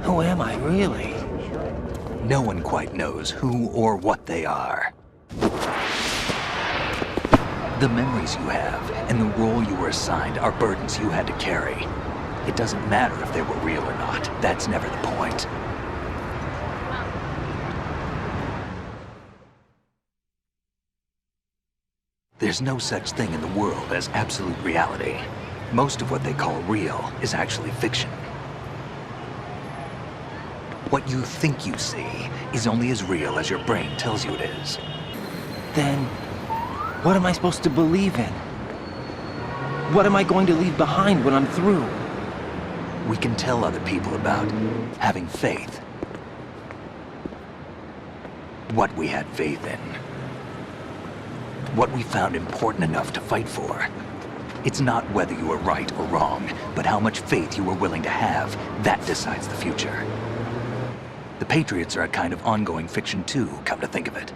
Who am I, really? No one quite knows who or what they are. The memories you have and the role you were assigned are burdens you had to carry. It doesn't matter if they were real or not. That's never the point. There's no such thing in the world as absolute reality. Most of what they call real is actually fiction. What you think you see is only as real as your brain tells you it is. Then, what am I supposed to believe in? What am I going to leave behind when I'm through? We can tell other people about having faith. What we had faith in. What we found important enough to fight for. It's not whether you were right or wrong, but how much faith you were willing to have. That decides the future. The Patriots are a kind of ongoing fiction too, come to think of it.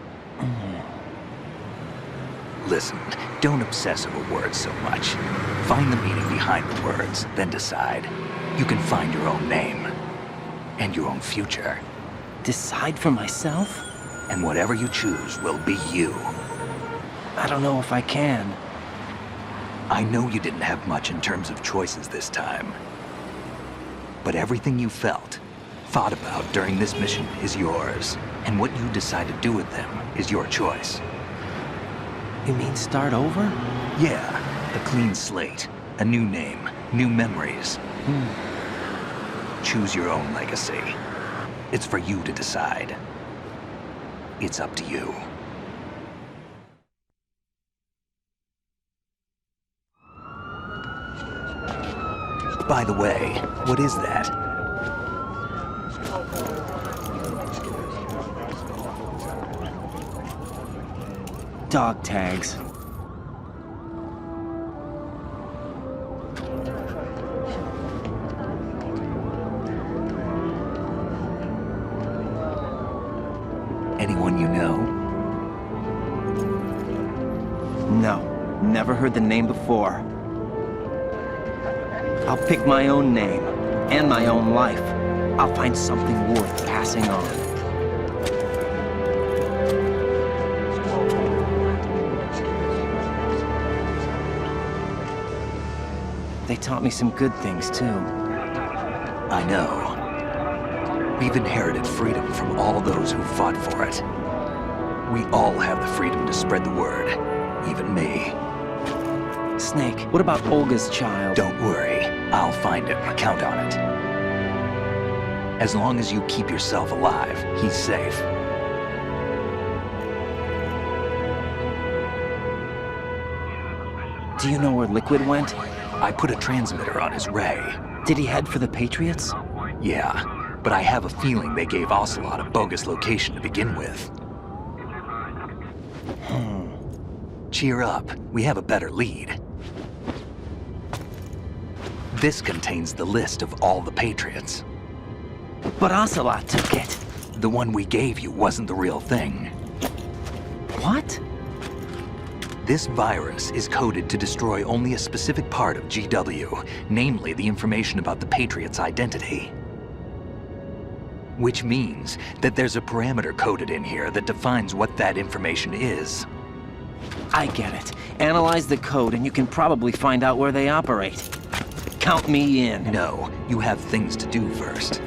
Listen, don't obsess over words so much. Find the meaning behind the words, then decide. You can find your own name. And your own future. Decide for myself? And whatever you choose will be you. I don't know if I can. I know you didn't have much in terms of choices this time. But everything you felt, thought about during this mission is yours. And what you decide to do with them is your choice. You mean start over? Yeah, a clean slate, a new name, new memories. Choose your own legacy. It's for you to decide. It's up to you. By the way, what is that? Dog tags. Anyone you know? No, never heard the name before. I'll pick my own name, and my own life. I'll find something worth passing on. They taught me some good things, too. I know. We've inherited freedom from all those who fought for it. We all have the freedom to spread the word, even me. Snake, what about Olga's child? Don't worry, I'll find him, count on it. As long as you keep yourself alive, he's safe. Do you know where Liquid went? I put a transmitter on his ray. Did he head for the Patriots? Yeah, but I have a feeling they gave Ocelot a bogus location to begin with. Cheer up, we have a better lead. This contains the list of all the Patriots. But Ocelot took it. The one we gave you wasn't the real thing. What? This virus is coded to destroy only a specific part of GW, namely the information about the Patriots' identity. Which means that there's a parameter coded in here that defines what that information is. I get it. Analyze the code and you can probably find out where they operate. Count me in. No, you have things to do first.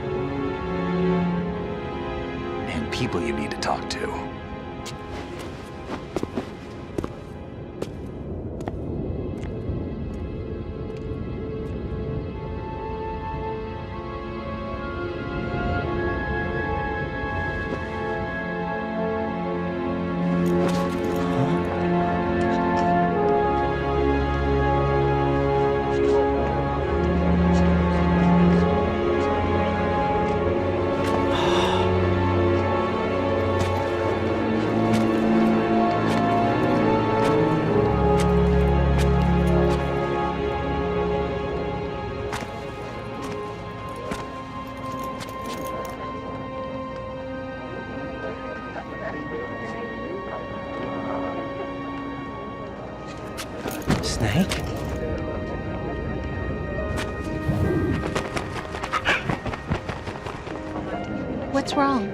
And people you need to talk to. Snake? What's wrong?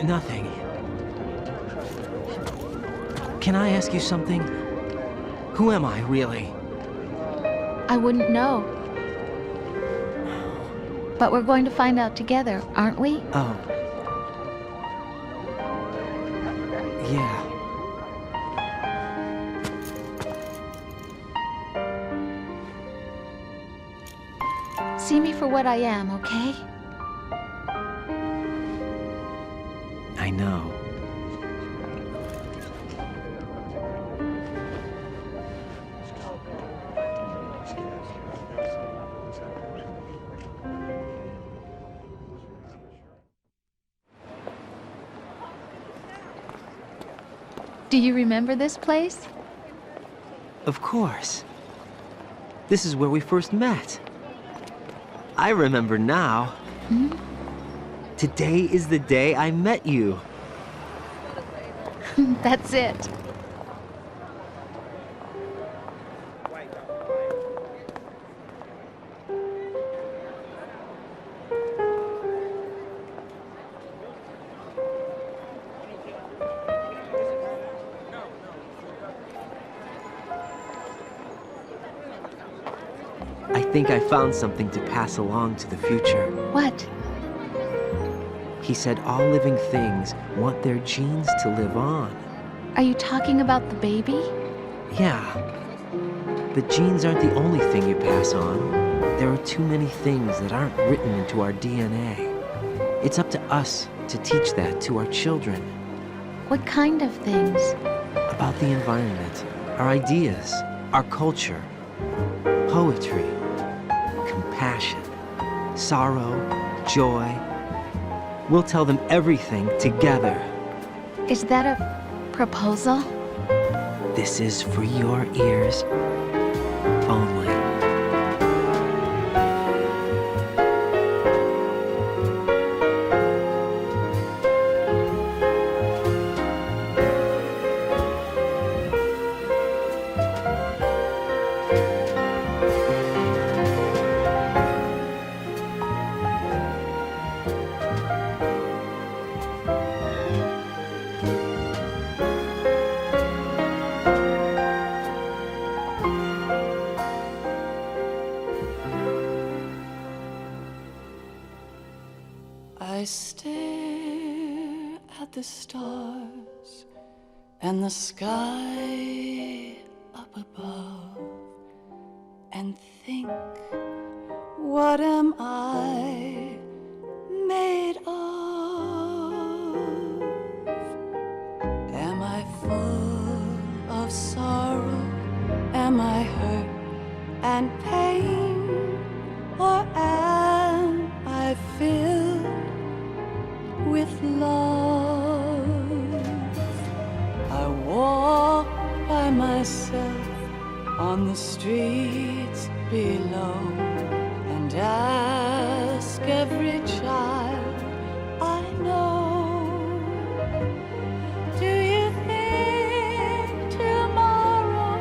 Nothing. Can I ask you something? Who am I, really? I wouldn't know. But we're going to find out together, aren't we? Oh. Yeah. See me for what I am, okay? I know. Do you remember this place? Of course. This is where we first met. I remember now. Today is the day I met you. That's it. I think I found something to pass along to the future. What? He said all living things want their genes to live on. Are you talking about the baby? Yeah. But genes aren't the only thing you pass on. There are too many things that aren't written into our DNA. It's up to us to teach that to our children. What kind of things? About the environment, our ideas, our culture, poetry, compassion, sorrow, joy. We'll tell them everything together. Is that a proposal? This is for your ears only. I stare at the stars and the sky up above and think, what am I made of? Am I full of sorrow? Am I hurt and pain? Or am I filled with love? I walk by myself on the streets below and ask every child I know, do you think tomorrow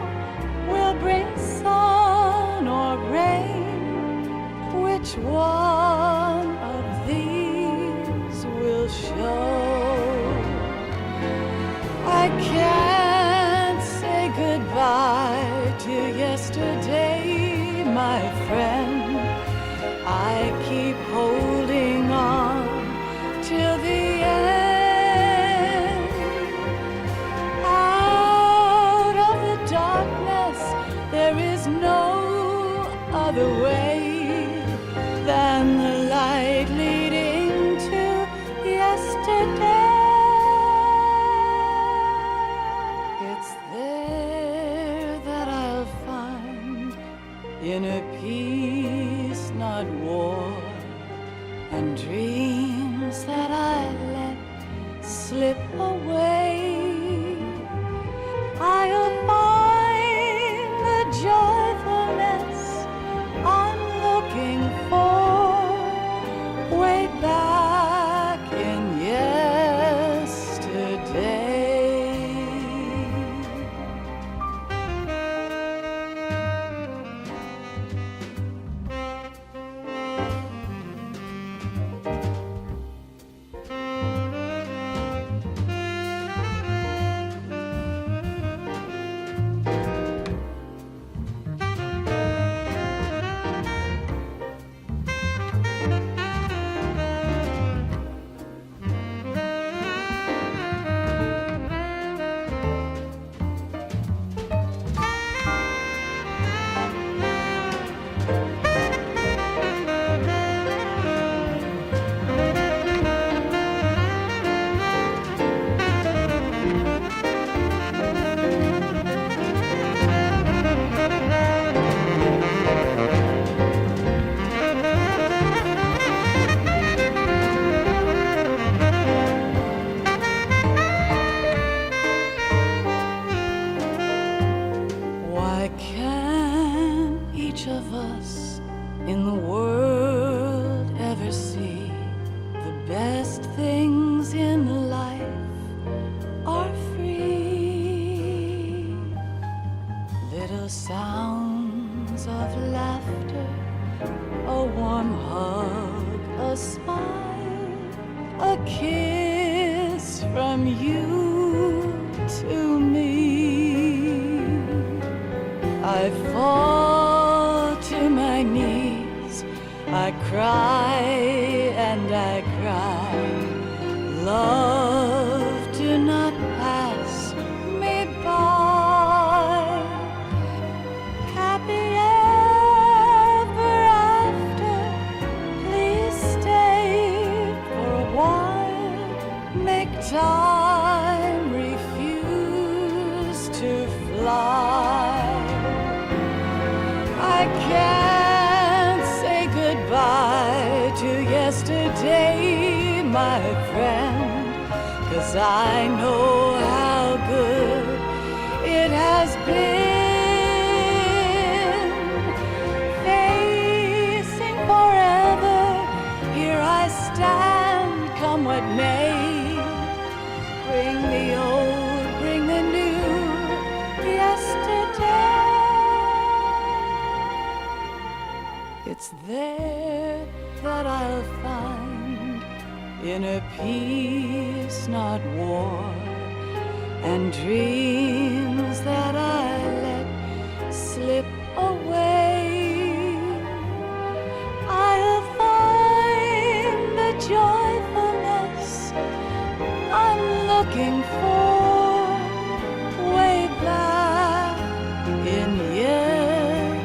will bring sun or rain? Which one of these will show? I can't say goodbye to yesterday, my friend. I keep holding on till the end. Out of the darkness, there is no other way than the light leading to yesterday. It's there that I'll find inner peace, not war, and dreams that I let slip away. I'll find the joyfulness I'm looking for way back in yesterday. sounds of laughter, a warm hug, a smile, a kiss from you to me. I fall to my knees, I cry and I cry. Love, do not pass me by. Happy ever after, please stay for a while. Make time, refuse to fly. I can't say goodbye to yesterday, my friend, 'cause I know how good it has been. Facing forever, here I stand, come what may. Bring the old, bring the new, yesterday. It's there that I'll find inner peace, not war, and dreams that I let slip away. I'll find the joyfulness I'm looking for way back in yesterday.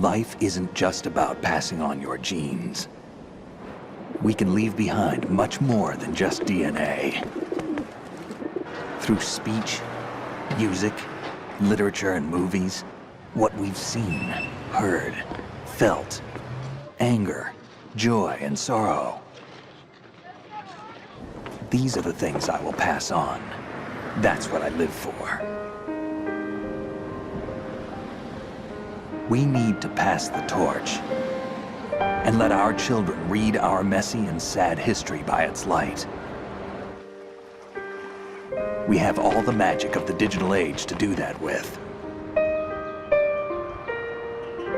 Life isn't just about passing on your genes. We can leave behind much more than just DNA. Through speech, music, literature, and movies, what we've seen, heard, felt, anger, joy, and sorrow. These are the things I will pass on. That's what I live for. We need to pass the torch and let our children read our messy and sad history by its light. We have all the magic of the digital age to do that with.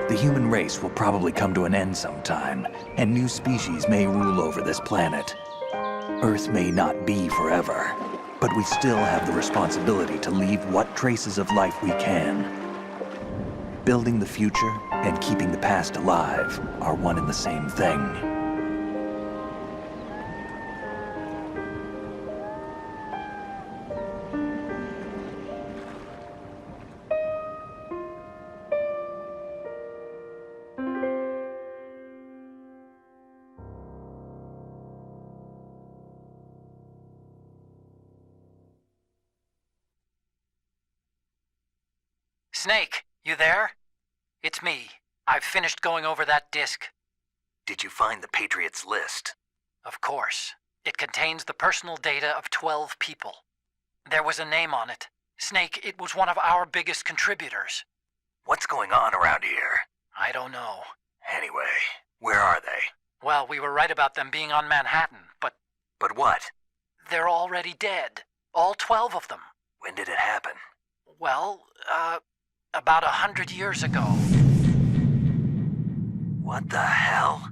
The human race will probably come to an end sometime, and new species may rule over this planet. Earth may not be forever, but we still have the responsibility to leave what traces of life we can. Building the future and keeping the past alive are one and the same thing. Snake, you there? It's me. I've finished going over that disk. Did you find the Patriots list? Of course. It contains the personal data of 12 people. There was a name on it. Snake, it was one of our biggest contributors. What's going on around here? I don't know. Anyway, where are they? Well, we were right about them being on Manhattan, but But what? they're already dead. All 12 of them. When did it happen? Well, about 100 years ago. What the hell?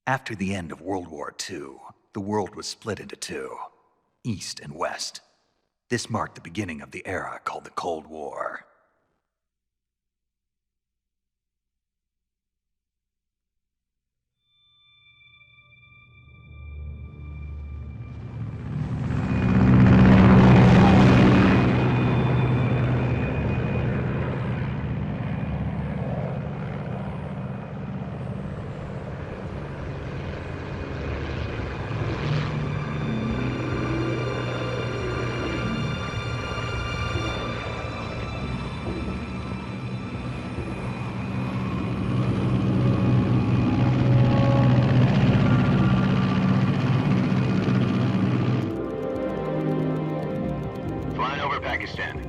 After the end of World War II, the world was split into two, East and West. This marked the beginning of the era called the Cold War.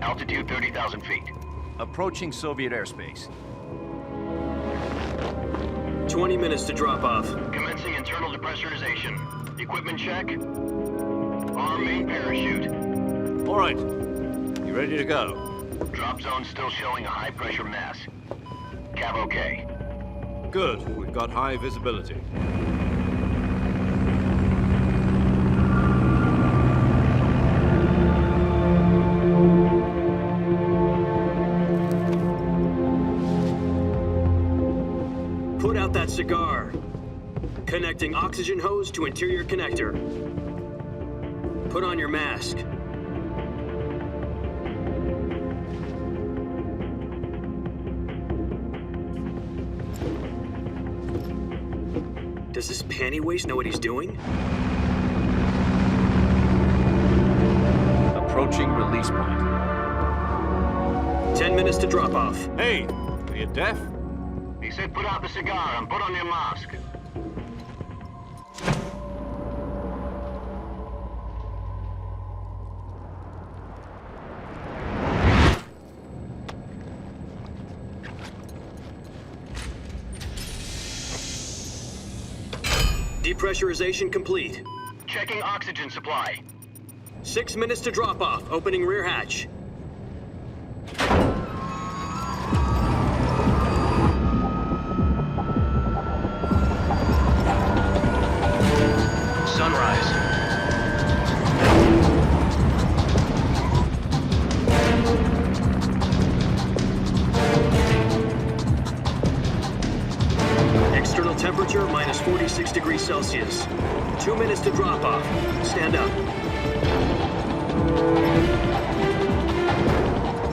Altitude 30,000 feet. Approaching Soviet airspace. 20 minutes to drop off. Commencing internal depressurization. Equipment check. Arm main parachute. All right. You ready to go? Drop zone still showing a high pressure mass. Cav okay. Good. We've got high visibility. Put out that cigar. Connecting oxygen hose to interior connector. Put on your mask. Does this panty waste know what he's doing? Approaching release point. 10 minutes to drop off. Hey, are you deaf? He said put out the cigar and put on your mask. Depressurization complete. Checking oxygen supply. 6 minutes to drop off. Opening rear hatch. Sunrise. External temperature minus 46 degrees Celsius. 2 minutes to drop off. Stand up.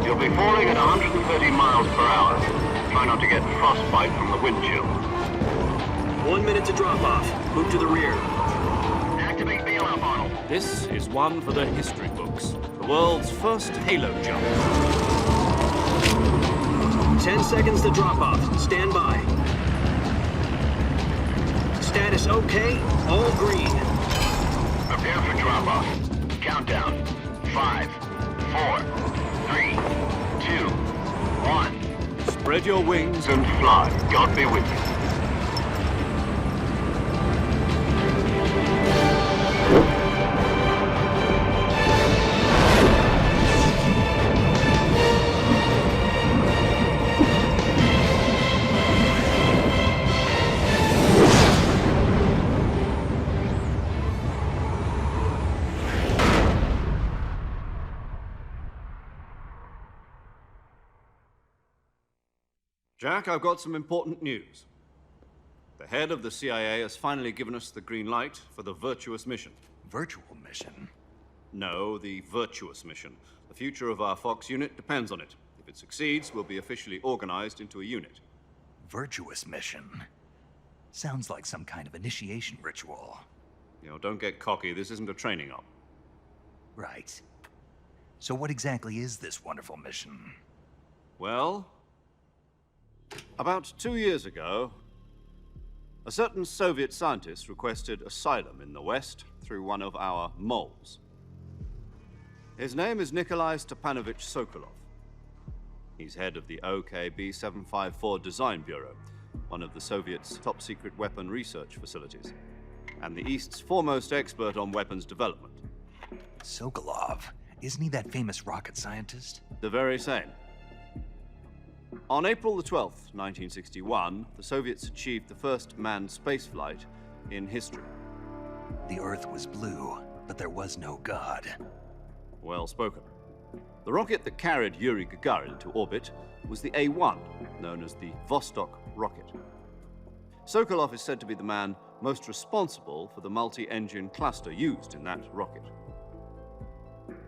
You'll be falling at 130 miles per hour. Try not to get frostbite from the wind chill. 1 minute to drop off. Move to the rear. Activate bailout model. This is one for the history books. The world's first halo jump. 10 seconds to drop off. Stand by. Status okay. All green. Prepare for drop-off. Countdown. 5, 4, 3, 2, 1. Spread your wings And fly. God be with you. Jack, I've got some important news. The head of the CIA has finally given us the green light for the Virtuous mission. Virtual mission? No, the Virtuous mission. The future of our Fox unit depends on it. If it succeeds, we'll be officially organized into a unit. Virtuous mission? Sounds like some kind of initiation ritual. You know, don't get cocky. This isn't a training op. Right. So what exactly is this wonderful mission? Well, about 2 years ago, a certain Soviet scientist requested asylum in the West through one of our moles. His name is Nikolai Stepanovich Sokolov. He's head of the OKB-754 Design Bureau, one of the Soviets' top-secret weapon research facilities, and the East's foremost expert on weapons development. Sokolov? Isn't he that famous rocket scientist? The very same. On April the 12th, 1961, the Soviets achieved the first manned spaceflight in history. The Earth was blue, but there was no God. Well spoken. The rocket that carried Yuri Gagarin to orbit was the A-1, known as the Vostok rocket. Sokolov is said to be the man most responsible for the multi-engine cluster used in that rocket.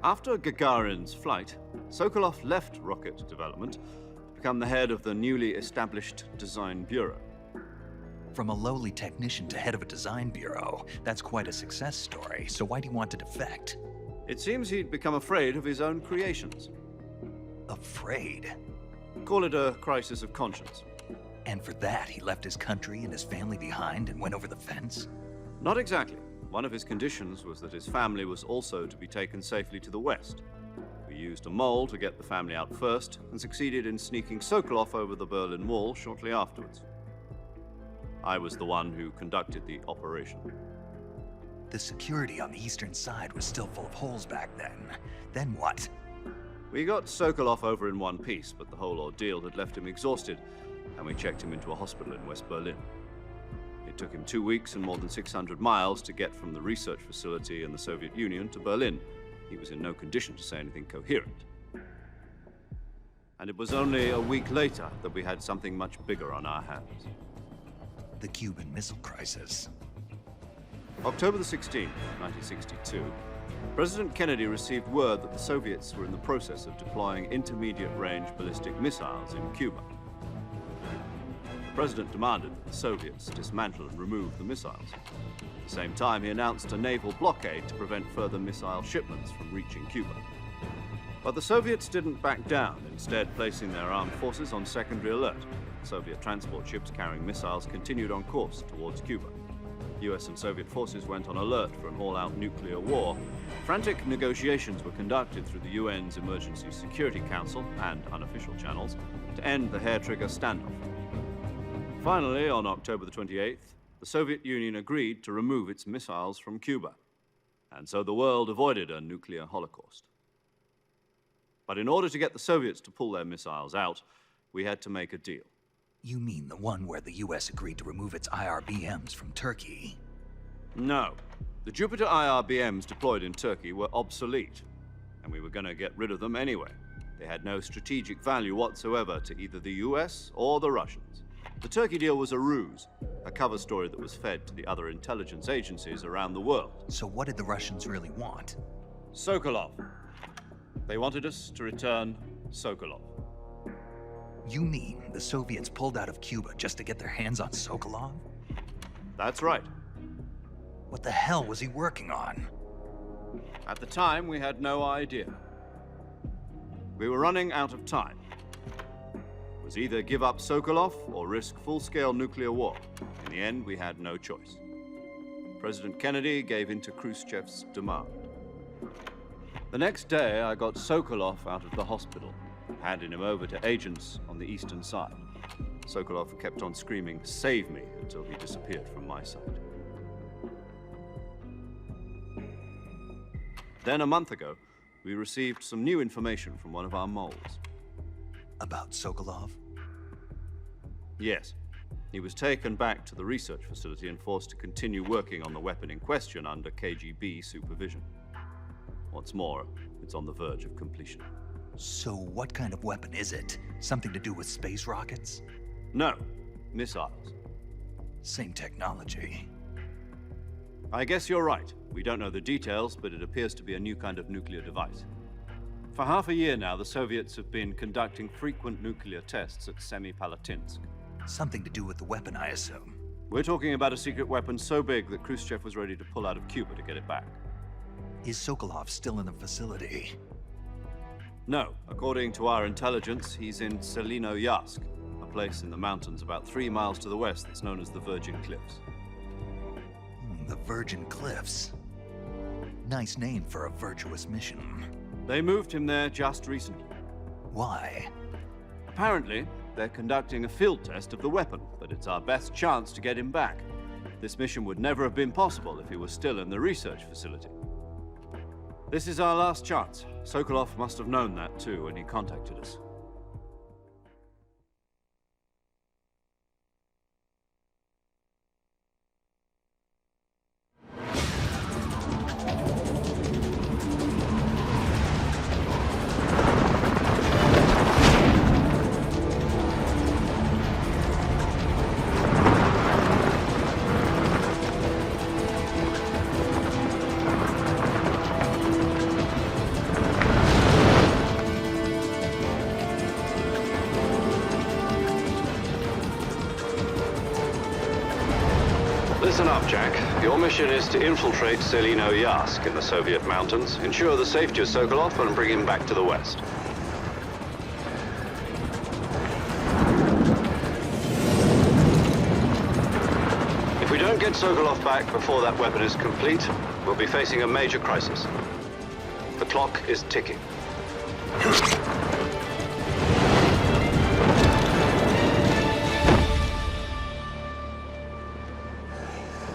After Gagarin's flight, Sokolov left rocket development to become the head of the newly established Design Bureau. From a lowly technician to head of a design bureau, that's quite a success story, so why do you want to defect? It seems he'd become afraid of his own creations. Afraid? Call it a crisis of conscience. And for that, he left his country and his family behind and went over the fence? Not exactly. One of his conditions was that his family was also to be taken safely to the west. We used a mole to get the family out first, and succeeded in sneaking Sokolov over the Berlin Wall shortly afterwards. I was the one who conducted the operation. The security on the eastern side was still full of holes back then. Then what? We got Sokolov over in one piece, but the whole ordeal had left him exhausted, and we checked him into a hospital in West Berlin. It took him 2 weeks and more than 600 miles to get from the research facility in the Soviet Union to Berlin. He was in no condition to say anything coherent. And it was only a week later that we had something much bigger on our hands. The Cuban Missile Crisis. October the 16th, 1962, President Kennedy received word that the Soviets were in the process of deploying intermediate-range ballistic missiles in Cuba. The President demanded that the Soviets dismantle and remove the missiles. At the same time, he announced a naval blockade to prevent further missile shipments from reaching Cuba. But the Soviets didn't back down, instead placing their armed forces on secondary alert. Soviet transport ships carrying missiles continued on course towards Cuba. US and Soviet forces went on alert for an all-out nuclear war. Frantic negotiations were conducted through the UN's Emergency Security Council and unofficial channels to end the hair-trigger standoff. Finally, on October the 28th, the Soviet Union agreed to remove its missiles from Cuba, and so the world avoided a nuclear holocaust. But in order to get the Soviets to pull their missiles out, we had to make a deal. You mean the one where the US agreed to remove its IRBMs from Turkey? No. The Jupiter IRBMs deployed in Turkey were obsolete, and we were going to get rid of them anyway. They had no strategic value whatsoever to either the US or the Russians. The Turkey deal was a ruse, a cover story that was fed to the other intelligence agencies around the world. So what did the Russians really want? Sokolov. They wanted us to return Sokolov. You mean the Soviets pulled out of Cuba just to get their hands on Sokolov? That's right. What the hell was he working on? At the time, we had no idea. We were running out of time. It was either give up Sokolov or risk full-scale nuclear war. In the end, we had no choice. President Kennedy gave in to Khrushchev's demand. The next day, I got Sokolov out of the hospital, handing him over to agents on the eastern side. Sokolov kept on screaming, "Save me," until he disappeared from my sight. Then a month ago, we received some new information from one of our moles. About Sokolov? Yes. He was taken back to the research facility and forced to continue working on the weapon in question under KGB supervision. What's more, it's on the verge of completion. So what kind of weapon is it? Something to do with space rockets? No, missiles. Same technology. I guess you're right. We don't know the details, but it appears to be a new kind of nuclear device. For half a year now, the Soviets have been conducting frequent nuclear tests at Semipalatinsk. Something to do with the weapon, I assume. We're talking about a secret weapon so big that Khrushchev was ready to pull out of Cuba to get it back. Is Sokolov still in the facility? No. According to our intelligence, he's in Selinoyarsk, a place in the mountains about 3 miles to the west that's known as the Virgin Cliffs. The Virgin Cliffs. Nice name for a virtuous mission. They moved him there just recently. Why? Apparently, they're conducting a field test of the weapon, but it's our best chance to get him back. This mission would never have been possible if he was still in the research facility. This is our last chance. Sokolov must have known that too when he contacted us. Listen up, Jack. Your mission is to infiltrate Selino Yask in the Soviet mountains, ensure the safety of Sokolov, and bring him back to the West. If we don't get Sokolov back before that weapon is complete, we'll be facing a major crisis. The clock is ticking.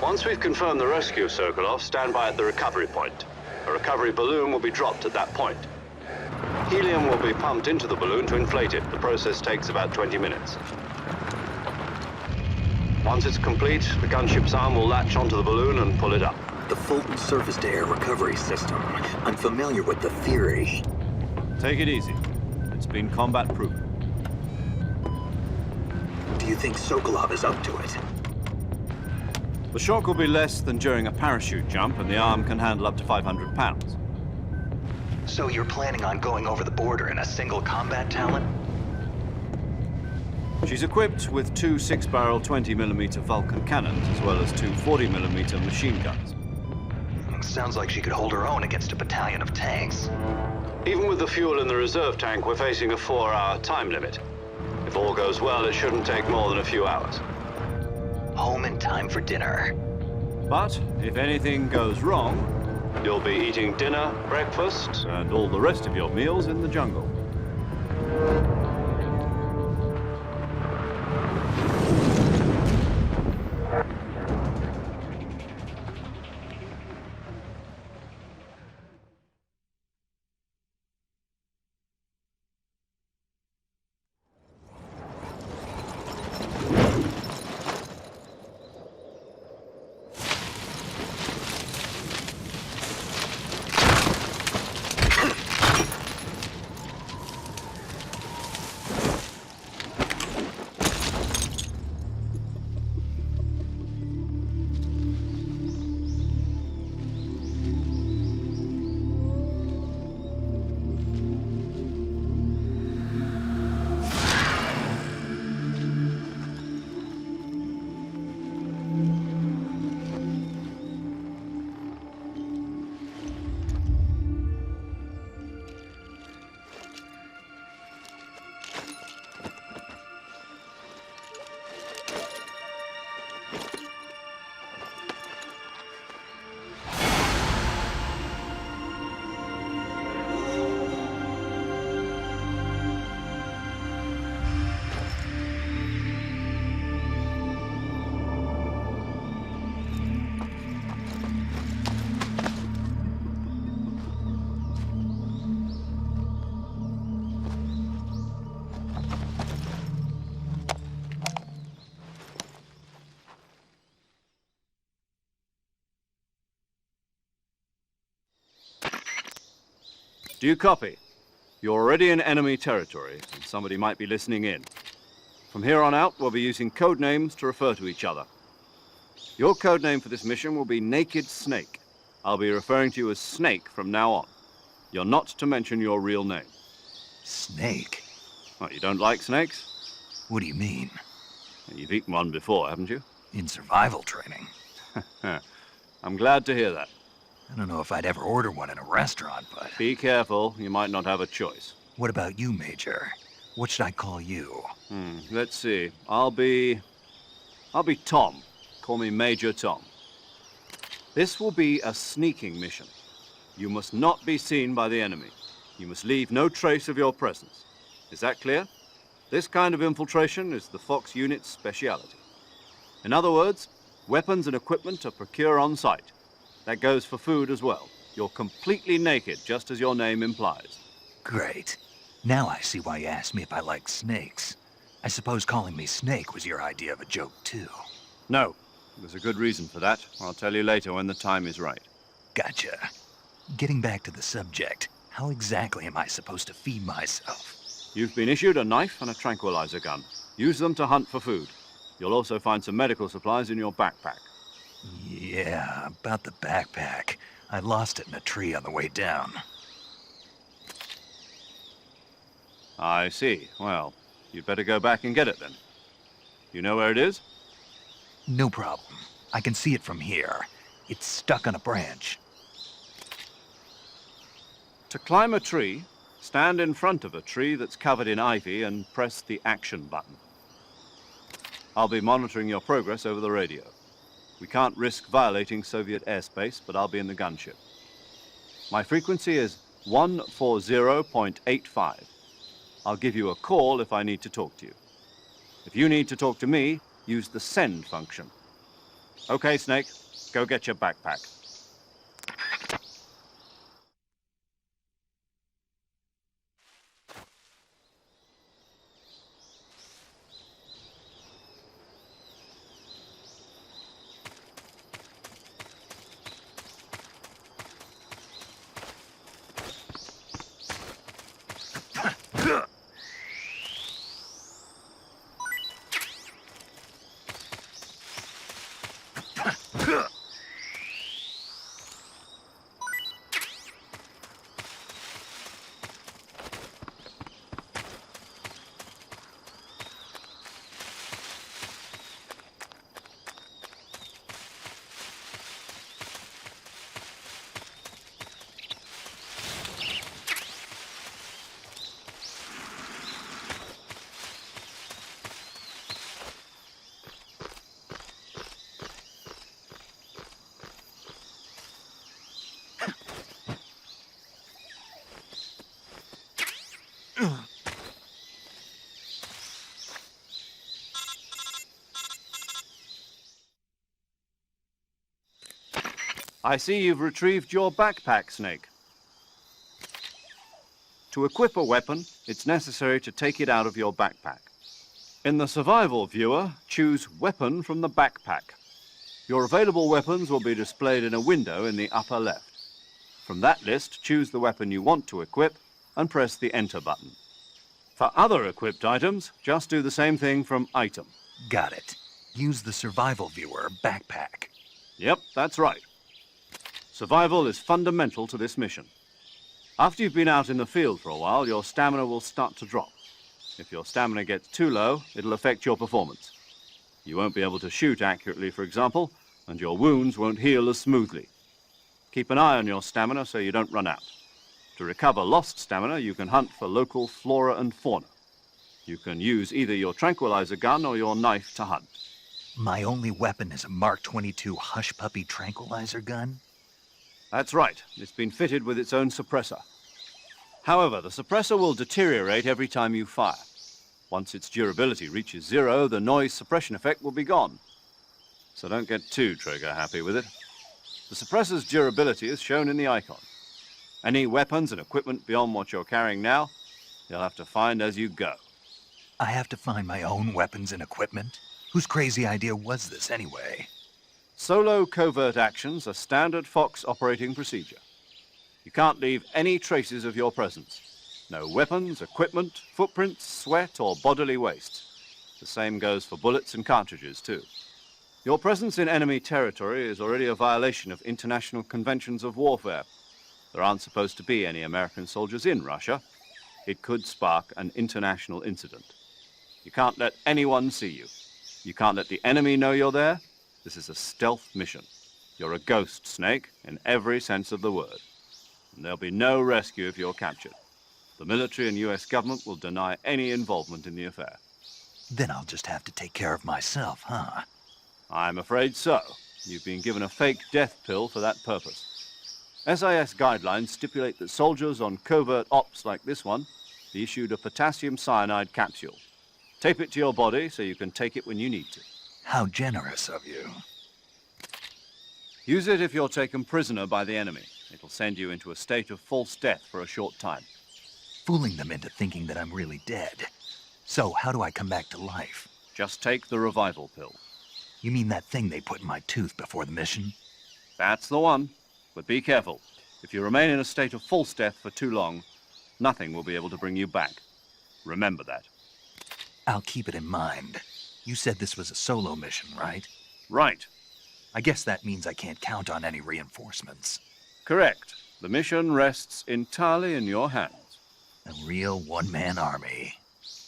Once we've confirmed the rescue of Sokolov, stand by at the recovery point. A recovery balloon will be dropped at that point. Helium will be pumped into the balloon to inflate it. The process takes about 20 minutes. Once it's complete, the gunship's arm will latch onto the balloon and pull it up. The Fulton surface-to-air recovery system. I'm familiar with the theory. Take it easy. It's been combat-proven. Do you think Sokolov is up to it? The shock will be less than during a parachute jump, and the arm can handle up to 500 pounds. So you're planning on going over the border in a single combat talent? She's equipped with two 6-barrel 20mm Vulcan cannons, as well as two 40mm machine guns. Sounds like she could hold her own against a battalion of tanks. Even with the fuel in the reserve tank, we're facing a 4-hour time limit. If all goes well, it shouldn't take more than a few hours. Home in time for dinner. But if anything goes wrong, You'll be eating dinner, breakfast, and all the rest of your meals in the jungle. Do you copy? You're already in enemy territory, and somebody might be listening in. From here on out, we'll be using code names to refer to each other. Your code name for this mission will be Naked Snake. I'll be referring to you as Snake from now on. You're not to mention your real name. Snake? What, you don't like snakes? What do you mean? You've eaten one before, haven't you? In survival training. I'm glad to hear that. I don't know if I'd ever order one in a restaurant, but... Be careful, you might not have a choice. What about you, Major? What should I call you? Let's see. I'll be Tom. Call me Major Tom. This will be a sneaking mission. You must not be seen by the enemy. You must leave no trace of your presence. Is that clear? This kind of infiltration is the Fox unit's speciality. In other words, weapons and equipment are procured on site. That goes for food as well. You're completely naked, just as your name implies. Great. Now I see why you asked me if I like snakes. I suppose calling me Snake was your idea of a joke, too. No. There's a good reason for that. I'll tell you later when the time is right. Gotcha. Getting back to the subject, how exactly am I supposed to feed myself? You've been issued a knife and a tranquilizer gun. Use them to hunt for food. You'll also find some medical supplies in your backpack. Yeah, about the backpack. I lost it in a tree on the way down. I see. Well, you'd better go back and get it then. You know where it is? No problem. I can see it from here. It's stuck on a branch. To climb a tree, stand in front of a tree that's covered in ivy and press the action button. I'll be monitoring your progress over the radio. We can't risk violating Soviet airspace, but I'll be in the gunship. My frequency is 140.85. I'll give you a call if I need to talk to you. If you need to talk to me, use the send function. Okay, Snake, go get your backpack. I see you've retrieved your backpack, Snake. To equip a weapon, it's necessary to take it out of your backpack. In the survival viewer, choose Weapon from the backpack. Your available weapons will be displayed in a window in the upper left. From that list, choose the weapon you want to equip and press the Enter button. For other equipped items, just do the same thing from Item. Got it. Use the survival viewer backpack. Yep, that's right. Survival is fundamental to this mission. After you've been out in the field for a while, your stamina will start to drop. If your stamina gets too low, it'll affect your performance. You won't be able to shoot accurately, for example, and your wounds won't heal as smoothly. Keep an eye on your stamina so you don't run out. To recover lost stamina, you can hunt for local flora and fauna. You can use either your tranquilizer gun or your knife to hunt. My only weapon is a Mark 22 Hush Puppy tranquilizer gun? That's right. It's been fitted with its own suppressor. However, the suppressor will deteriorate every time you fire. Once its durability reaches 0, the noise suppression effect will be gone. So don't get too trigger-happy with it. The suppressor's durability is shown in the icon. Any weapons and equipment beyond what you're carrying now, you'll have to find as you go. I have to find my own weapons and equipment? Whose crazy idea was this, anyway? Solo covert actions are standard Fox operating procedure. You can't leave any traces of your presence. No weapons, equipment, footprints, sweat, or bodily waste. The same goes for bullets and cartridges, too. Your presence in enemy territory is already a violation of international conventions of warfare. There aren't supposed to be any American soldiers in Russia. It could spark an international incident. You can't let anyone see you. You can't let the enemy know you're there. This is a stealth mission. You're a ghost, Snake, in every sense of the word. And there'll be no rescue if you're captured. The military and US government will deny any involvement in the affair. Then I'll just have to take care of myself, huh? I'm afraid so. You've been given a fake death pill for that purpose. SIS guidelines stipulate that soldiers on covert ops like this one be issued a potassium cyanide capsule. Tape it to your body so you can take it when you need to. How generous of you. Use it if you're taken prisoner by the enemy. It'll send you into a state of false death for a short time. Fooling them into thinking that I'm really dead. So, how do I come back to life? Just take the revival pill. You mean that thing they put in my tooth before the mission? That's the one. But be careful. If you remain in a state of false death for too long, nothing will be able to bring you back. Remember that. I'll keep it in mind. You said this was a solo mission, right? Right. I guess that means I can't count on any reinforcements. Correct. The mission rests entirely in your hands. A real one-man army.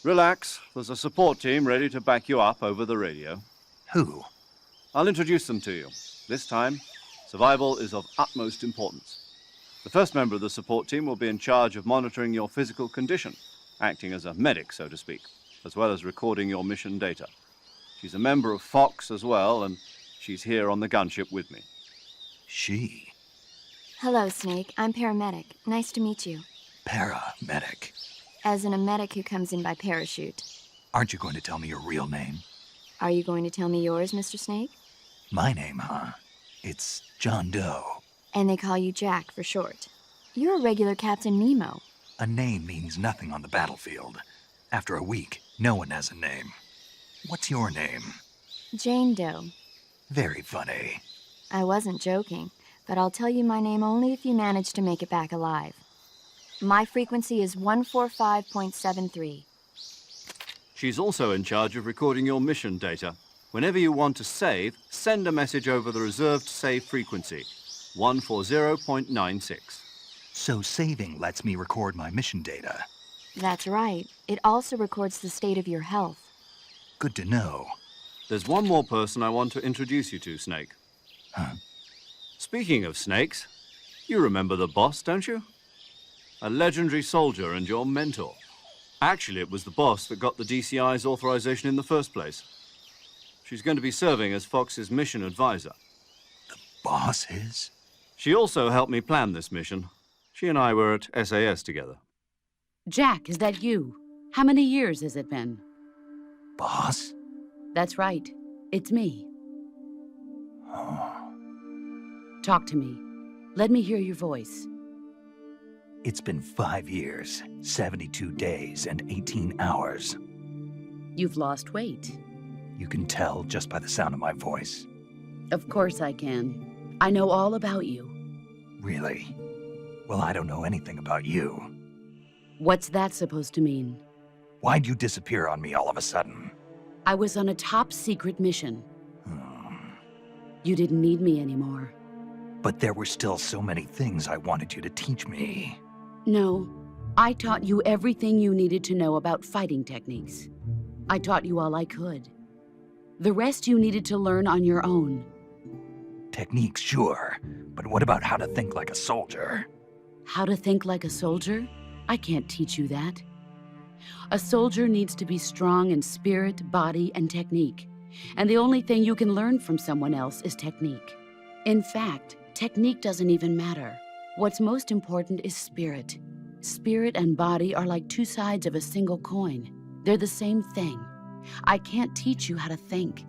Relax. There's a support team ready to back you up over the radio. Who? I'll introduce them to you. This time, survival is of utmost importance. The first member of the support team will be in charge of monitoring your physical condition, acting as a medic, so to speak, as well as recording your mission data. She's a member of Fox as well, and she's here on the gunship with me. She? Hello, Snake. I'm paramedic. Nice to meet you. Paramedic. As in a medic who comes in by parachute. Aren't you going to tell me your real name? Are you going to tell me yours, Mr. Snake? My name, huh? It's John Doe. And they call you Jack for short. You're a regular Captain Nemo. A name means nothing on the battlefield. After a week, no one has a name. What's your name? Jane Doe. Very funny. I wasn't joking, but I'll tell you my name only if you manage to make it back alive. My frequency is 145.73. She's also in charge of recording your mission data. Whenever you want to save, send a message over the reserved save frequency, 140.96. So saving lets me record my mission data. That's right. It also records the state of your health. Good to know. There's one more person I want to introduce you to, Snake. Huh? Speaking of snakes, you remember the boss, don't you? A legendary soldier and your mentor. Actually, it was the boss that got the DCI's authorization in the first place. She's going to be serving as Fox's mission advisor. The boss is? She also helped me plan this mission. She and I were at SAS together. Jack, is that you? How many years has it been? Boss? That's right. It's me. Oh. Talk to me. Let me hear your voice. It's been 5 years, 72 days, and 18 hours. You've lost weight. You can tell just by the sound of my voice. Of course I can. I know all about you. Really? Well, I don't know anything about you. What's that supposed to mean? Why'd you disappear on me all of a sudden? I was on a top-secret mission. You didn't need me anymore. But there were still so many things I wanted you to teach me. No, I taught you everything you needed to know about fighting techniques. I taught you all I could. The rest you needed to learn on your own. Techniques, sure. But what about how to think like a soldier? How to think like a soldier? I can't teach you that. A soldier needs to be strong in spirit, body, and technique. And the only thing you can learn from someone else is technique. In fact, technique doesn't even matter. What's most important is spirit. Spirit and body are like two sides of a single coin. They're the same thing. I can't teach you how to think.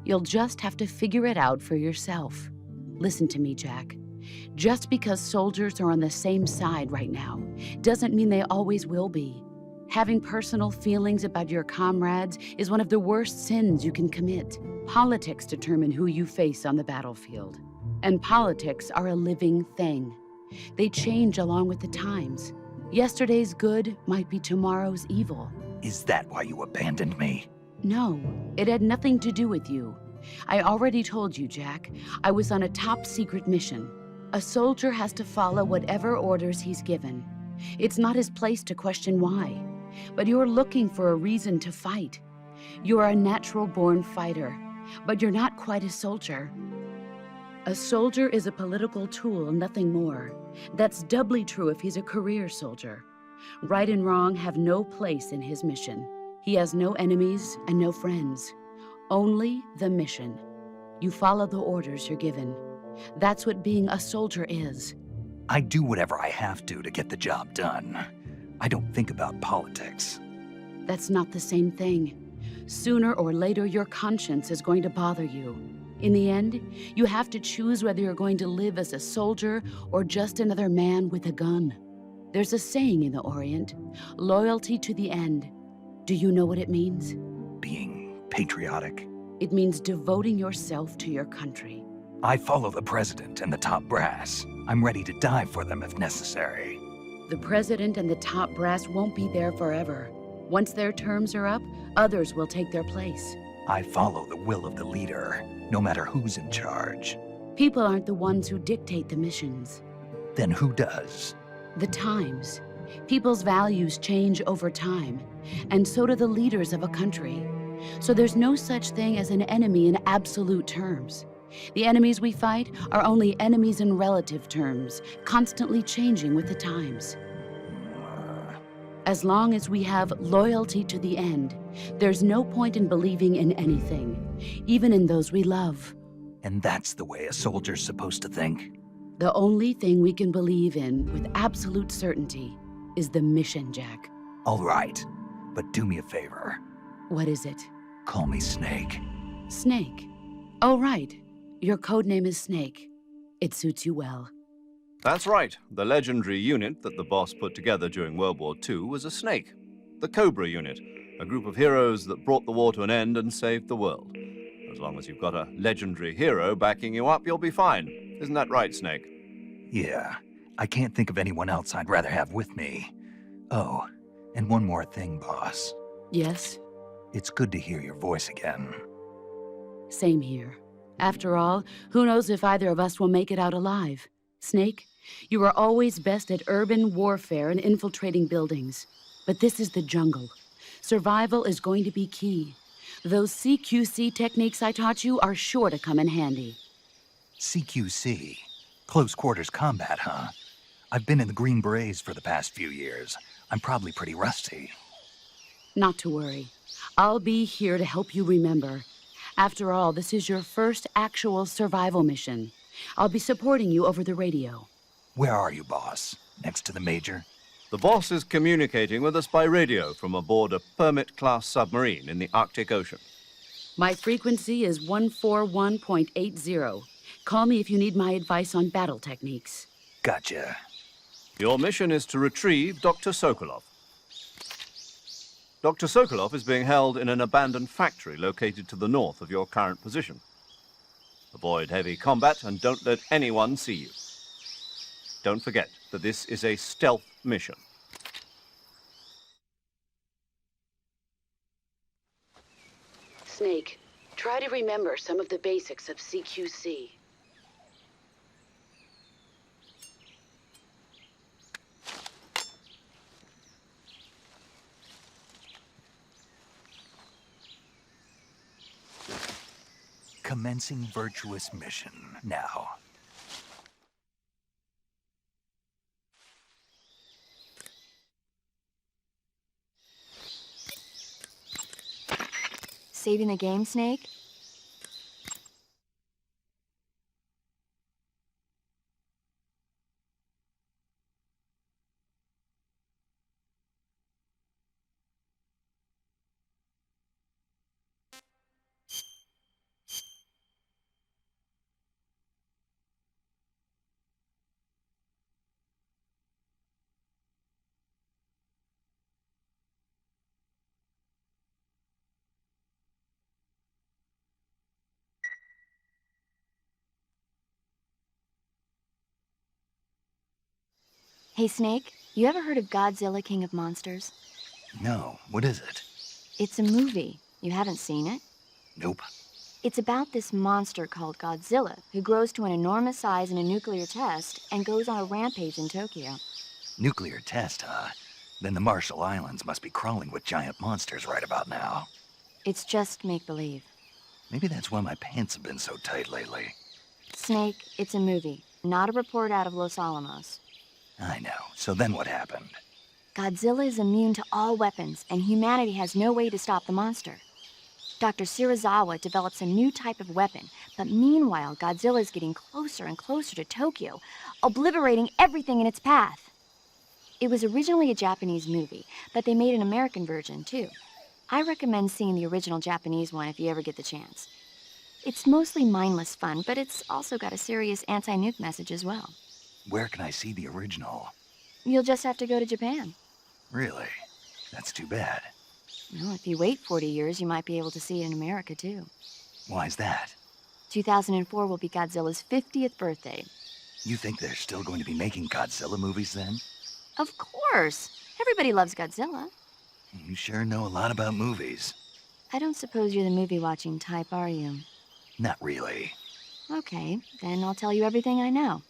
You'll just have to figure it out for yourself. Listen to me, Jack. Just because soldiers are on the same side right now doesn't mean they always will be. Having personal feelings about your comrades is one of the worst sins you can commit. Politics determine who you face on the battlefield. And politics are a living thing. They change along with the times. Yesterday's good might be tomorrow's evil. Is that why you abandoned me? No, it had nothing to do with you. I already told you, Jack. I was on a top-secret mission. A soldier has to follow whatever orders he's given. It's not his place to question why. But you're looking for a reason to fight. You're a natural-born fighter, but you're not quite a soldier. A soldier is a political tool, nothing more. That's doubly true if he's a career soldier. Right and wrong have no place in his mission. He has no enemies and no friends. Only the mission. You follow the orders you're given. That's what being a soldier is. I do whatever I have to get the job done. I don't think about politics. That's not the same thing. Sooner or later, your conscience is going to bother you. In the end, you have to choose whether you're going to live as a soldier or just another man with a gun. There's a saying in the Orient, loyalty to the end. Do you know what it means? Being patriotic. It means devoting yourself to your country. I follow the president and the top brass. I'm ready to die for them if necessary. The president and the top brass won't be there forever. Once their terms are up, others will take their place. I follow the will of the leader, no matter who's in charge. People aren't the ones who dictate the missions. Then who does? The times. People's values change over time, and so do the leaders of a country. So there's no such thing as an enemy in absolute terms. The enemies we fight are only enemies in relative terms, constantly changing with the times. As long as we have loyalty to the end, there's no point in believing in anything, even in those we love. And that's the way a soldier's supposed to think? The only thing we can believe in with absolute certainty is the mission, Jack. All right, but do me a favor. What is it? Call me Snake. Snake. Oh, right. Your code name is Snake. It suits you well. That's right. The legendary unit that the boss put together during World War II was a snake. The Cobra unit, a group of heroes that brought the war to an end and saved the world. As long as you've got a legendary hero backing you up, you'll be fine. Isn't that right, Snake? Yeah, I can't think of anyone else I'd rather have with me. Oh, and one more thing, boss. Yes? It's good to hear your voice again. Same here. After all, who knows if either of us will make it out alive? Snake, you are always best at urban warfare and infiltrating buildings. But this is the jungle. Survival is going to be key. Those CQC techniques I taught you are sure to come in handy. CQC? Close quarters combat, huh? I've been in the Green Berets for the past few years. I'm probably pretty rusty. Not to worry. I'll be here to help you remember. After all, this is your first actual survival mission. I'll be supporting you over the radio. Where are you, boss? Next to the Major? The boss is communicating with us by radio from aboard a Permit-class submarine in the Arctic Ocean. My frequency is 141.80. Call me if you need my advice on battle techniques. Gotcha. Your mission is to retrieve Dr. Sokolov. Dr. Sokolov is being held in an abandoned factory located to the north of your current position. Avoid heavy combat and don't let anyone see you. Don't forget that this is a stealth mission. Snake, try to remember some of the basics of CQC. Commencing virtuous mission now. Saving the game, Snake? Hey, Snake, you ever heard of Godzilla, King of Monsters? No, what is it? It's a movie. You haven't seen it? Nope. It's about this monster called Godzilla, who grows to an enormous size in a nuclear test and goes on a rampage in Tokyo. Nuclear test, huh? Then the Marshall Islands must be crawling with giant monsters right about now. It's just make-believe. Maybe that's why my pants have been so tight lately. Snake, it's a movie, not a report out of Los Alamos. I know. So then what happened? Godzilla is immune to all weapons, and humanity has no way to stop the monster. Dr. Shirazawa develops a new type of weapon, but meanwhile, Godzilla is getting closer and closer to Tokyo, obliterating everything in its path. It was originally a Japanese movie, but they made an American version, too. I recommend seeing the original Japanese one if you ever get the chance. It's mostly mindless fun, but it's also got a serious anti-nuke message as well. Where can I see the original? You'll just have to go to Japan. Really? That's too bad. Well, if you wait 40 years, you might be able to see it in America, too. Why's that? 2004 will be Godzilla's 50th birthday. You think they're still going to be making Godzilla movies then? Of course! Everybody loves Godzilla. You sure know a lot about movies. I don't suppose you're the movie-watching type, are you? Not really. Okay, then I'll tell you everything I know.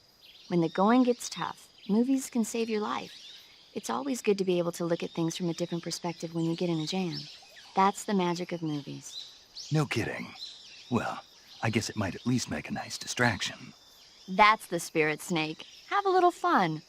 When the going gets tough, movies can save your life. It's always good to be able to look at things from a different perspective when you get in a jam. That's the magic of movies. No kidding. Well, I guess it might at least make a nice distraction. That's the spirit, Snake. Have a little fun.